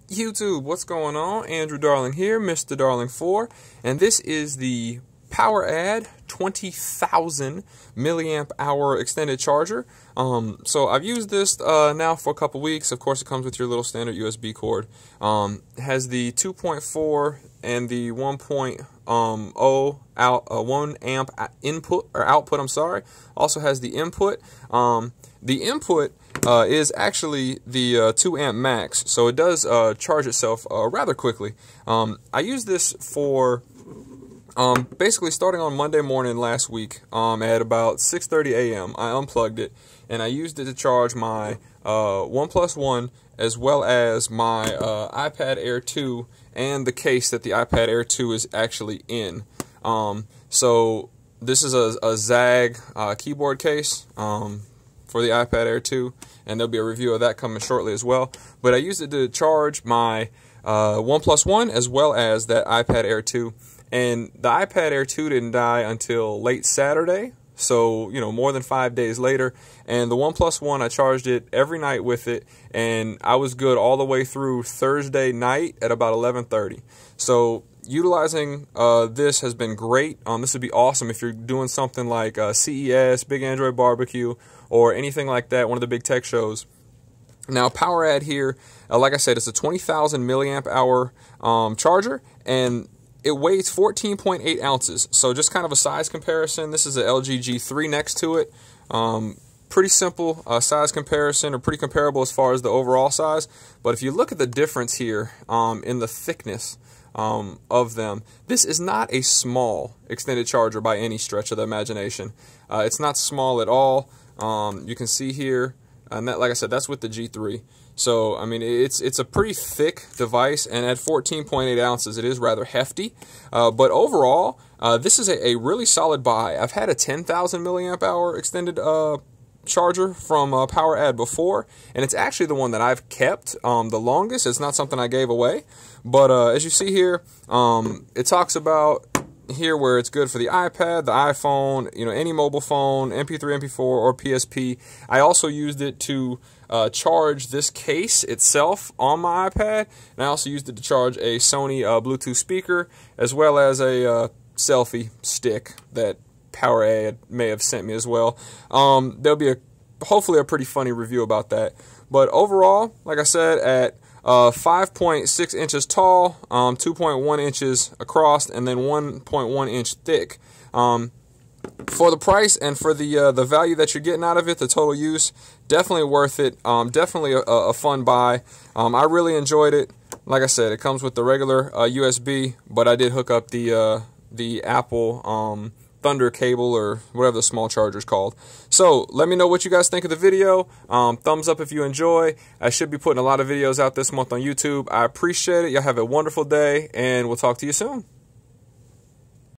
YouTube, what's going on? Andrew Darling here, Mr. Darling 4, and this is the PowerAdd 20,000 milliamp hour extended charger. So I've used this now for a couple weeks. Of course, it comes with your little standard USB cord. It has the 2.4 and the 1.0 1 amp input or output. I'm sorry. Also has the input. The input is actually the 2 amp max, so it does charge itself rather quickly. I used this for basically starting on Monday morning last week at about 6:30 a.m. I unplugged it and I used it to charge my OnePlus One as well as my iPad Air 2 and the case that the iPad Air 2 is actually in. So this is a ZAGG keyboard case for the iPad Air 2, and there'll be a review of that coming shortly as well. But I used it to charge my OnePlus One as well as that iPad Air 2. And the iPad Air 2 didn't die until late Saturday, so, you know, more than 5 days later. And the OnePlus One, I charged it every night with it, and I was good all the way through Thursday night at about 11:30. So utilizing this has been great. This would be awesome if you're doing something like CES, Big Android Barbecue, or anything like that, one of the big tech shows. Now, PowerAdd here, like I said, it's a 20,000 milliamp hour charger, and it weighs 14.8 ounces. So just kind of a size comparison. This is a LG G3 next to it. Pretty simple size comparison, or pretty comparable as far as the overall size. But if you look at the difference here in the thickness of them, this is not a small extended charger by any stretch of the imagination. It's not small at all. You can see here, and that, like I said, that's with the G3. So, I mean, it's a pretty thick device, and at 14.8 ounces, it is rather hefty. But overall, this is a really solid buy. I've had a 10,000 milliamp hour extended charger from PowerAdd before, and it's actually the one that I've kept the longest. It's not something I gave away. But as you see here, it talks about here where it's good for the iPad, the iPhone, you know, any mobile phone, MP3, MP4, or PSP. I also used it to charge this case itself on my iPad, and I also used it to charge a Sony Bluetooth speaker, as well as a selfie stick that PowerAdd may have sent me as well. There'll be hopefully a pretty funny review about that. But overall, like I said, at 5.6 inches tall, 2.1 inches across, and then 1.1 inch thick. For the price and for the value that you're getting out of it, the total use, definitely worth it. Definitely a fun buy. I really enjoyed it. Like I said, it comes with the regular USB, but I did hook up the Apple Thunder cable, or whatever the small charger is called. So let me know what you guys think of the video. Thumbs up if you enjoy. I should be putting a lot of videos out this month on YouTube. I appreciate it. Y'all have a wonderful day, and we'll talk to you soon.